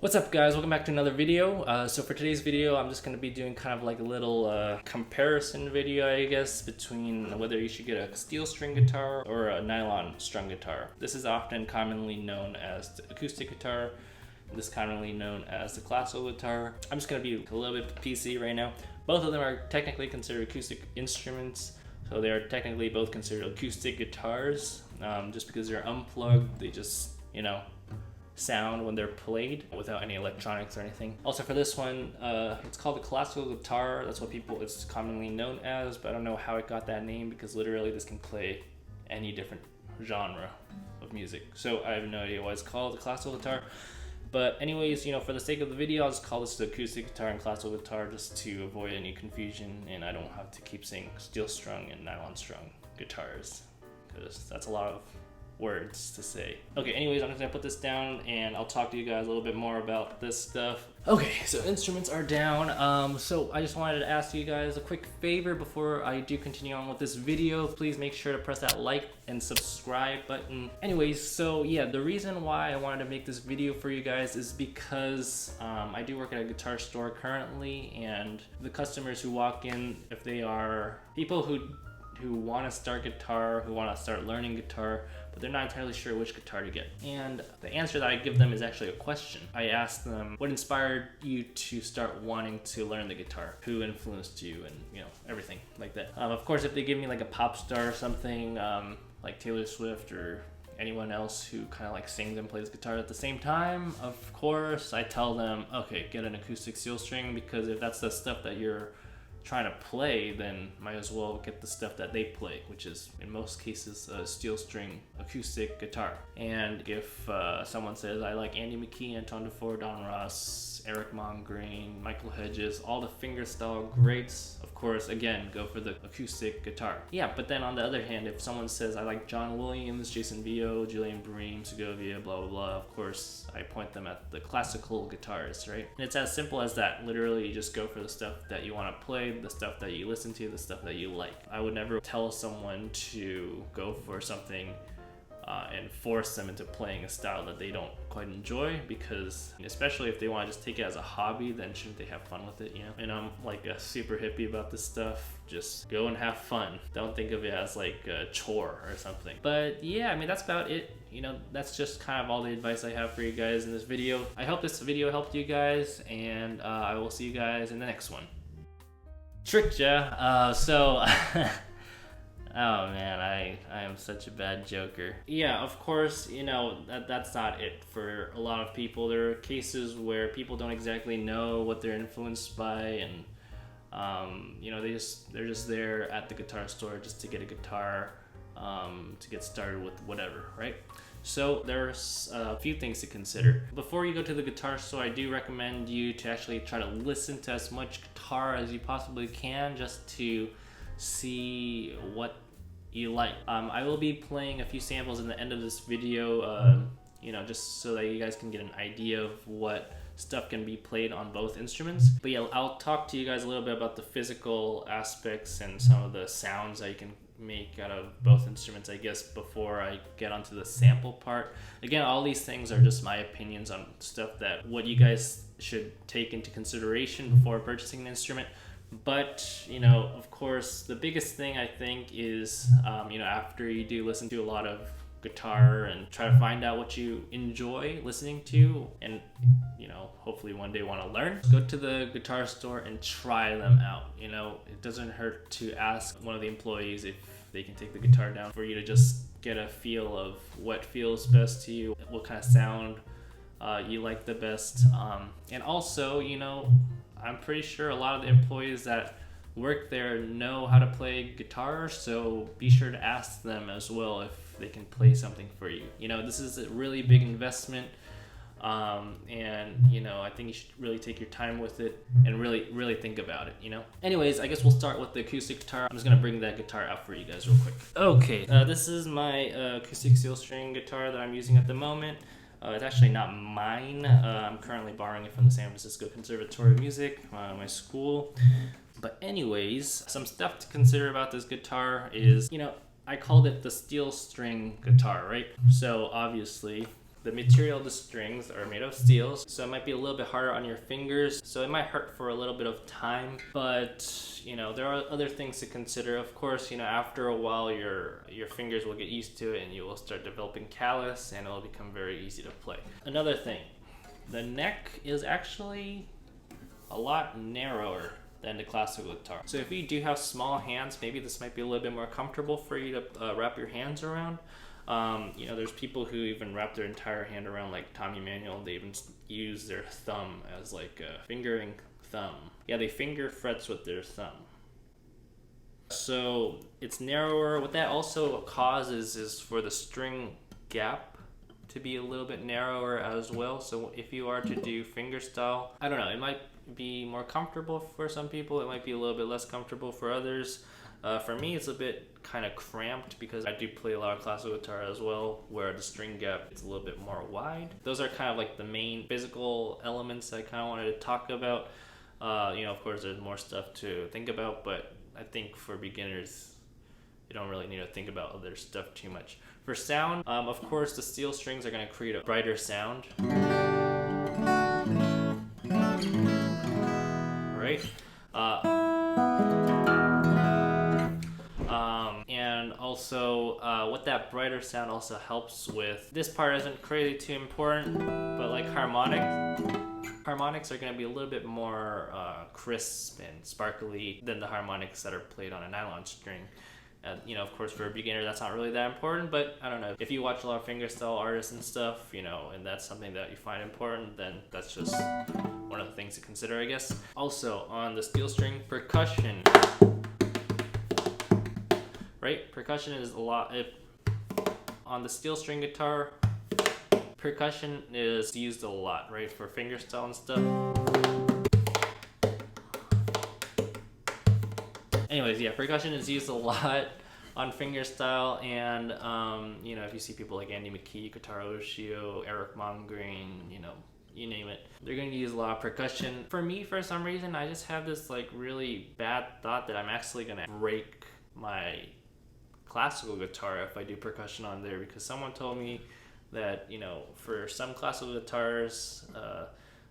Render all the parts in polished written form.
What's up guys, welcome back to another video. So for today's video, I'm just going to be doing kind of like a little comparison video, I guess, between whether you should get a steel string guitar or a nylon strung guitar. This is often commonly known as the acoustic guitar. This is commonly known as the classical guitar. I'm just going to be a little bit PC right now. Both of them are technically considered acoustic instruments. So they are technically both considered acoustic guitars. Just because they're unplugged, they just, sound when they're played without any electronics or anything. Also for this one, it's called the classical guitar. That's what it's commonly known as, but I don't know how it got that name because literally this can play any different genre of music. So I have no idea why it's called the classical guitar. But anyways, for the sake of the video, I'll just call this the acoustic guitar and classical guitar just to avoid any confusion, and I don't have to keep saying steel strung and nylon strung guitars because that's a lot of words to say. Okay, anyways, I'm just gonna put this down and I'll talk to you guys a little bit more about this stuff. Okay, so instruments are down. So I just wanted to ask you guys a quick favor before I do continue on with this video. Please make sure to press that like and subscribe button. Anyways, so yeah, the reason why I wanted to make this video for you guys is because I do work at a guitar store currently, and the customers who walk in, if they are people who want to start guitar, who want to start learning guitar, but they're not entirely sure which guitar to get. And the answer that I give them is actually a question. I ask them, what inspired you to start wanting to learn the guitar? Who influenced you? And everything like that. Of course, if they give me like a pop star or something, like Taylor Swift or anyone else who kind of like sings and plays guitar at the same time, of course, I tell them, okay, get an acoustic steel string, because if that's the stuff that you're trying to play, then might as well get the stuff that they play, which is in most cases a steel string acoustic guitar. And if someone says, I like Andy McKee, Anton DeFore, Don Ross, Eric Mongrain, Michael Hedges, all the fingerstyle greats, of course, again, go for the acoustic guitar. Yeah, but then on the other hand, if someone says, I like John Williams, Jason Vio, Julian Bream, Segovia, blah, blah, blah, of course, I point them at the classical guitars, right? And it's as simple as that. Literally, you just go for the stuff that you want to play, the stuff that you listen to, the stuff that you like. I would never tell someone to go for something and force them into playing a style that they don't quite enjoy, because especially if they want to just take it as a hobby, then shouldn't they have fun with it, And I'm like a super hippie about this stuff. Just go and have fun. Don't think of it as like a chore or something. But yeah, I mean, that's about it. That's just kind of all the advice I have for you guys in this video. I hope this video helped you guys, and I will see you guys in the next one. Tricked ya. Oh man, I am such a bad joker. Yeah, of course, that's not it for a lot of people. There are cases where people don't exactly know what they're influenced by, and they're just there at the guitar store just to get a guitar, to get started with whatever, right? So there's a few things to consider. Before you go to the guitar store, I do recommend you to actually try to listen to as much guitar as you possibly can, just to see what you like. I will be playing a few samples in the end of this video, just so that you guys can get an idea of what stuff can be played on both instruments. But yeah, I'll talk to you guys a little bit about the physical aspects and some of the sounds that you can make out of both instruments, I guess, before I get onto the sample part. Again, all these things are just my opinions on stuff that what you guys should take into consideration before purchasing an instrument. But of course, the biggest thing I think is after you do listen to a lot of guitar and try to find out what you enjoy listening to, and hopefully one day want to learn, go to the guitar store and try them out. It doesn't hurt to ask one of the employees if they can take the guitar down for you to just get a feel of what feels best to you, what kind of sound you like the best. And also, I'm pretty sure a lot of the employees that work there know how to play guitar, so be sure to ask them as well if they can play something for you. This is a really big investment, and I think you should really take your time with it and really think about it. Anyways, I guess we'll start with the acoustic guitar. I'm just gonna bring that guitar out for you guys real quick. Okay, this is my acoustic steel string guitar that I'm using at the moment. It's actually not mine. I'm currently borrowing it from the San Francisco Conservatory of Music, my school. But anyways, some stuff to consider about this guitar is, I called it the steel string guitar, right? So obviously, The material of the strings are made of steel, so it might be a little bit harder on your fingers, so it might hurt for a little bit of time, but you know, there are other things to consider. Of course, you know, after a while your fingers will get used to it and you will start developing callus and it will become very easy to play. Another thing, the neck is actually a lot narrower than the classical guitar. So if you do have small hands, maybe this might be a little bit more comfortable for you to wrap your hands around. You know, there's people who even wrap their entire hand around, like Tommy Emmanuel. They even use their thumb as like a fingering thumb. Yeah, they finger frets with their thumb. So it's narrower. What that also causes is for the string gap to be a little bit narrower as well. So if you are to do fingerstyle, I don't know, it might be more comfortable for some people. It might be a little bit less comfortable for others. For me, it's a bit kind of cramped because I do play a lot of classical guitar as well, where the string gap is a little bit more wide. Those are kind of like the main physical elements I kind of wanted to talk about. You know, of course, there's more stuff to think about, but I think for beginners, you don't really need to think about other stuff too much. For sound, of course, the steel strings are going to create a brighter sound. Right? And also what that brighter sound also helps with, this part isn't crazy too important, but like harmonics are going to be a little bit more crisp and sparkly than the harmonics that are played on a nylon string. You know, of course, for a beginner, that's not really that important, but I don't know. If you watch a lot of fingerstyle artists and stuff, you know, and that's something that you find important, then that's just one of the things to consider, I guess. Also, on the steel string, percussion. Right? Percussion is a lot. On the steel string guitar, percussion is used a lot, right? For fingerstyle and stuff. Anyways, yeah, percussion is used a lot on fingerstyle, and you know, if you see people like Andy McKee, Kotaro Yoshio, Eric Mongrain, you know, you name it, they're going to use a lot of percussion. For me, for some reason, I just have this like really bad thought that I'm actually going to break my classical guitar if I do percussion on there, because someone told me that, you know, for some classical guitars,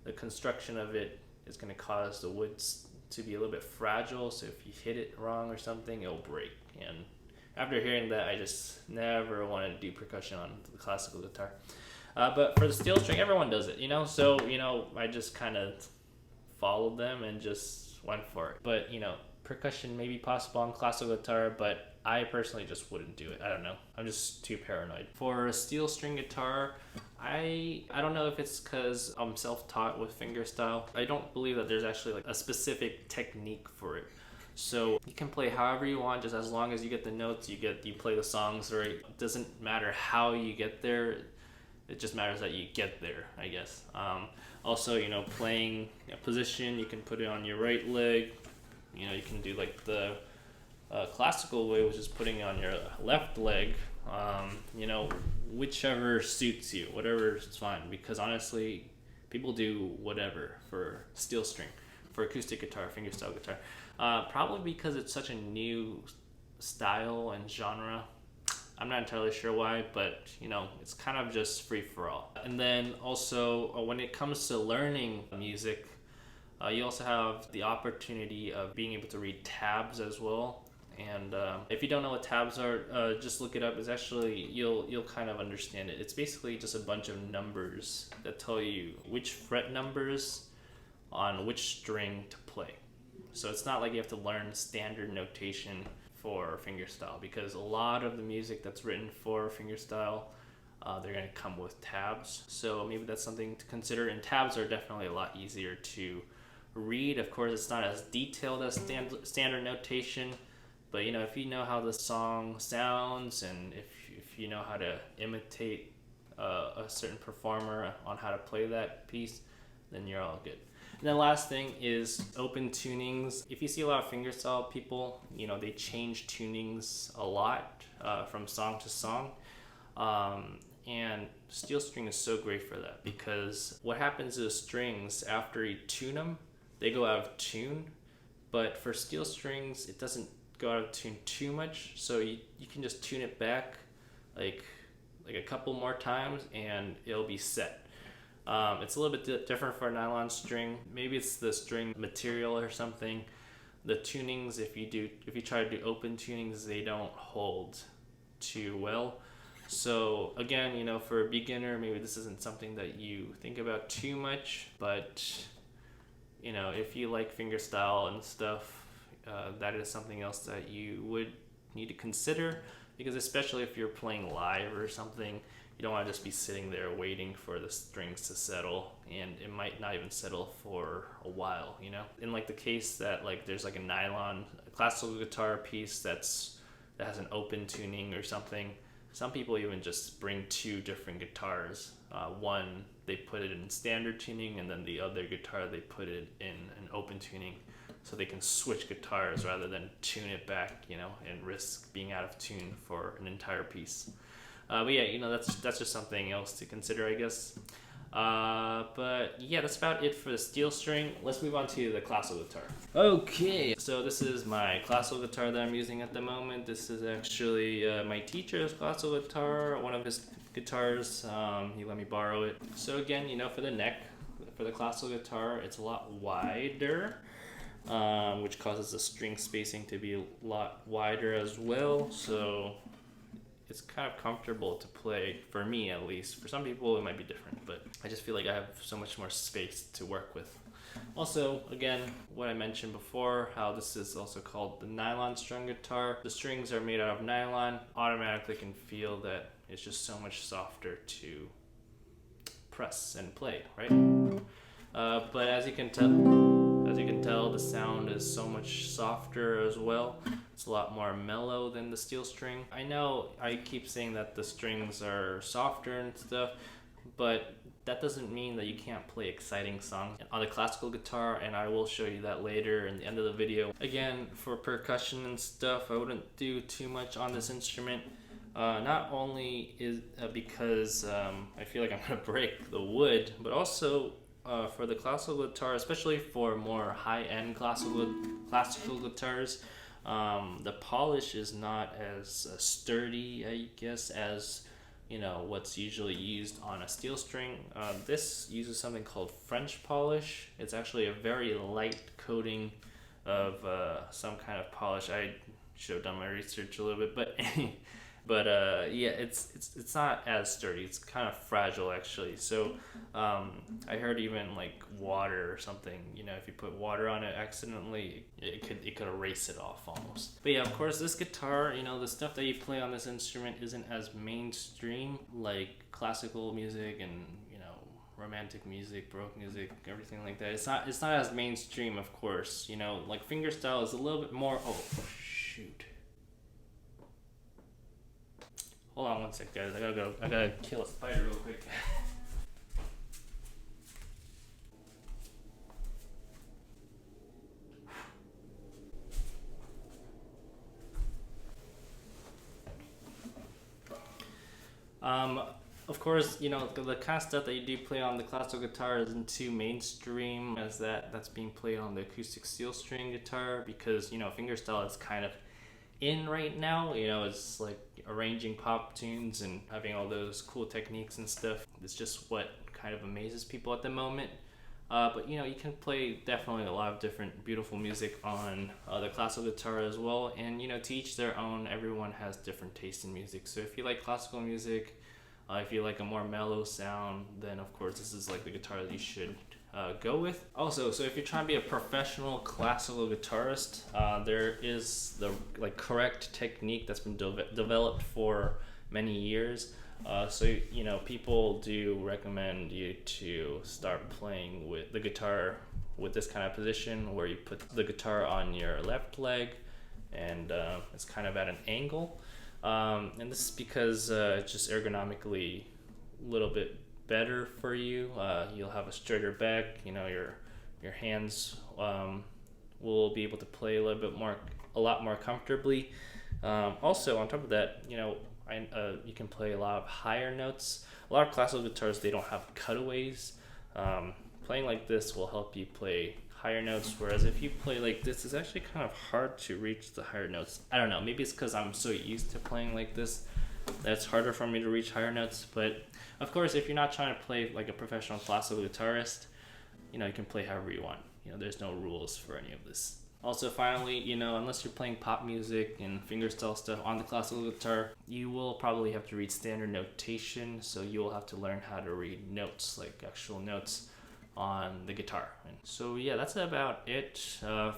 the construction of it is going to cause the woods to be a little bit fragile, so if you hit it wrong or something, it'll break. And after hearing that, I just never wanted to do percussion on the classical guitar. But for the steel string, everyone does it, you know, so, you know, I just kind of followed them and just went for it. But, you know, percussion may be possible on classical guitar, but I personally just wouldn't do it. I don't know. I'm just too paranoid. For a steel string guitar, I don't know if it's because I'm self-taught with fingerstyle. I don't believe that there's actually like a specific technique for it. So you can play however you want, just as long as you get the notes, you play the songs right. It doesn't matter how you get there. It just matters that you get there, I guess. Also, you know, playing a position, you can put it on your right leg. You know, you can do like the classical way, which is putting it on your left leg. You know, whichever suits you, whatever is fine, because honestly, people do whatever for steel string, for acoustic guitar, fingerstyle guitar. Probably because it's such a new style and genre. I'm not entirely sure why, but you know, it's kind of just free for all. And then also, when it comes to learning music, you also have the opportunity of being able to read tabs as well. And if you don't know what tabs are, just look it up. It's actually, you'll kind of understand it. It's basically just a bunch of numbers that tell you which fret numbers on which string to play. So it's not like you have to learn standard notation for fingerstyle, because a lot of the music that's written for fingerstyle, they're going to come with tabs. So maybe that's something to consider. And tabs are definitely a lot easier to read. Of course, it's not as detailed as standard notation, but you know, if you know how the song sounds, and if you know how to imitate a certain performer on how to play that piece, then you're all good. And then last thing is open tunings. If you see a lot of fingerstyle people, you know, they change tunings a lot from song to song. And steel string is so great for that, because what happens is strings, after you tune them, they go out of tune. But for steel strings, it doesn't go out of tune too much, so you can just tune it back like like a couple more times and it'll be set. It's a little bit different for a nylon string. Maybe it's the string material or something. The tunings, if you try to do open tunings, they don't hold too well. So again, for a beginner, maybe this isn't something that you think about too much, but if you like fingerstyle and stuff, that is something else that you would need to consider, because especially if you're playing live or something, you don't want to just be sitting there waiting for the strings to settle, and it might not even settle for a while. In like the case that like there's like a classical guitar piece that has an open tuning or something. Some people even just bring two different guitars. One, they put it in standard tuning, and then the other guitar, they put it in an open tuning, so they can switch guitars rather than tune it back, and risk being out of tune for an entire piece. But yeah, that's just something else to consider, I guess. But yeah, that's about it for the steel string. Let's move on to the classical guitar. Okay, so this is my classical guitar that I'm using at the moment. This is actually my teacher's classical guitar, one of his guitars. He let me borrow it. So again, for the neck, for the classical guitar, it's a lot wider, which causes the string spacing to be a lot wider as well. So it's kind of comfortable to play, for me at least. For some people it might be different, but I just feel like I have so much more space to work with. Also, again, what I mentioned before, how this is also called the nylon strung guitar. The strings are made out of nylon. Automatically can feel that it's just so much softer to press and play, right? But as you can tell, the sound is so much softer as well. It's a lot more mellow than the steel string. I know I keep saying that the strings are softer and stuff, but that doesn't mean that you can't play exciting songs on the classical guitar, and I will show you that later in the end of the video. Again, for percussion and stuff, I wouldn't do too much on this instrument. Not only is because I feel like I'm gonna break the wood, but also for the classical guitar, especially for more high-end classical guitars, the polish is not as sturdy, I guess, as what's usually used on a steel string. This uses something called French polish. It's actually a very light coating of some kind of polish. I should have done my research a little bit, but yeah, it's not as sturdy. It's kind of fragile actually. So I heard even like water or something, if you put water on it accidentally, it could erase it off almost. But yeah, of course, this guitar, the stuff that you play on this instrument isn't as mainstream like classical music and romantic music, baroque music, everything like that. It's not as mainstream, of course. Like fingerstyle is a little bit more. Oh shoot. Hold on one sec, guys. I gotta kill a spider real quick. Of course, the kind of stuff that you do play on the classical guitar isn't too mainstream as that's being played on the acoustic steel string guitar, because fingerstyle is kind of in right now. It's like arranging pop tunes and having all those cool techniques and stuff. It's just what kind of amazes people at the moment. But you can play definitely a lot of different beautiful music on the classical guitar as well. And to each their own. Everyone has different taste in music. So if you like classical music, if you like a more mellow sound, then of course this is like the guitar that you should go with. Also, so if you're trying to be a professional classical guitarist, there is the correct technique that's been developed for many years. So people do recommend you to start playing with the guitar with this kind of position, where you put the guitar on your left leg and it's kind of at an angle. And this is because it's just ergonomically a little bit better for you. You'll have a straighter back. Your hands will be able to play a lot more comfortably. Also, on top of that, you can play a lot of higher notes. A lot of classical guitars, they don't have cutaways. Playing like this will help you play higher notes, whereas if you play like this, it's actually kind of hard to reach the higher notes. I don't know, maybe it's because I'm so used to playing like this, that's harder for me to reach higher notes. But of course, if you're not trying to play like a professional classical guitarist, you know, you can play however you want. You know, there's no rules for any of this. Also, finally, you know, unless you're playing pop music and fingerstyle stuff on the classical guitar, you will probably have to read standard notation, so you will have to learn how to read notes, like actual notes on the guitar. And so yeah, that's about it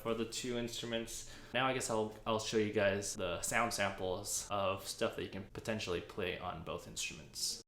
for the two instruments. Now I guess I'll show you guys the sound samples of stuff that you can potentially play on both instruments.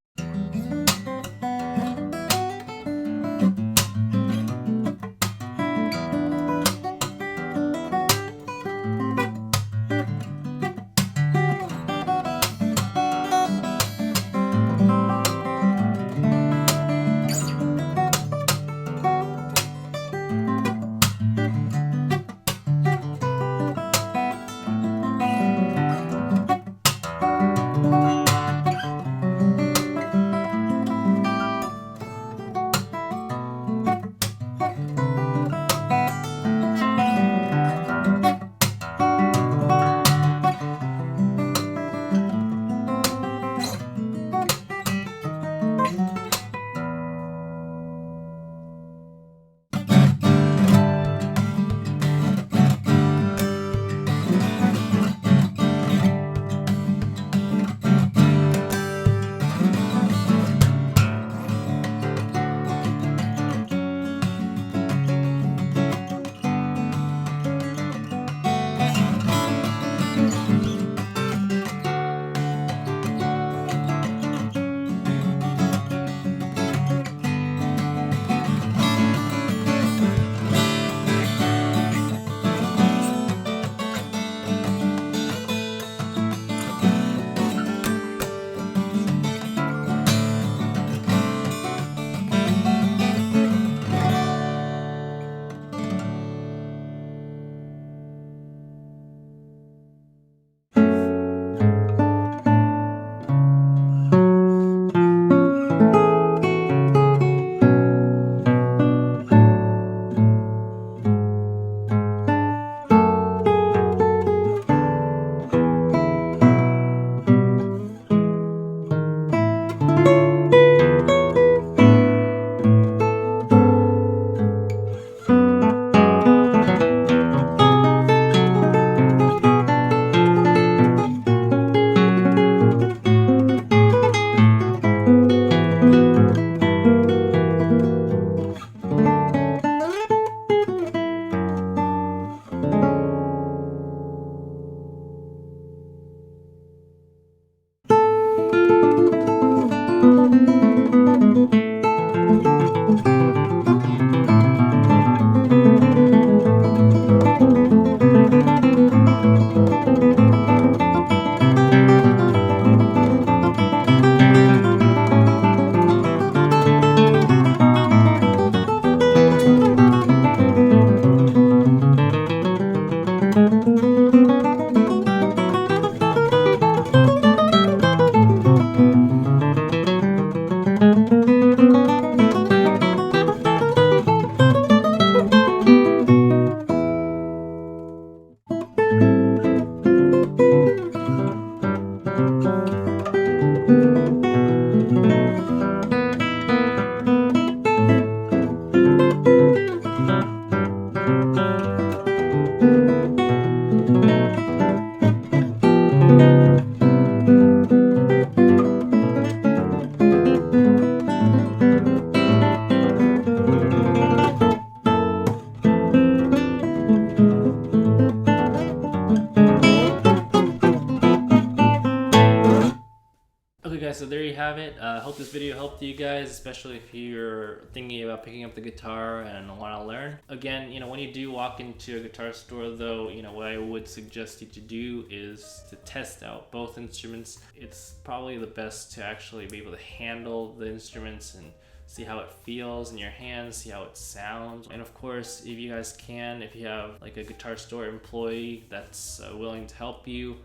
Okay guys, so there you have it. I hope this video helped you guys, especially if you're thinking about picking up the guitar and want to learn. Again, you know, when you do walk into a guitar store though, you know, what I would suggest you to do is to test out both instruments. It's probably the best to actually be able to handle the instruments and see how it feels in your hands, see how it sounds. And of course, if you guys can, if you have like a guitar store employee that's willing to help you,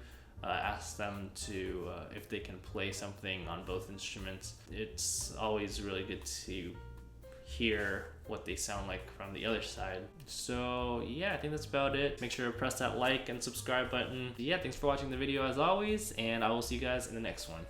ask them to if they can play something on both instruments. It's always really good to hear what they sound like from the other side. So yeah, I think that's about it. Make sure to press that like and subscribe button. Yeah, thanks for watching the video as always, and I will see you guys in the next one.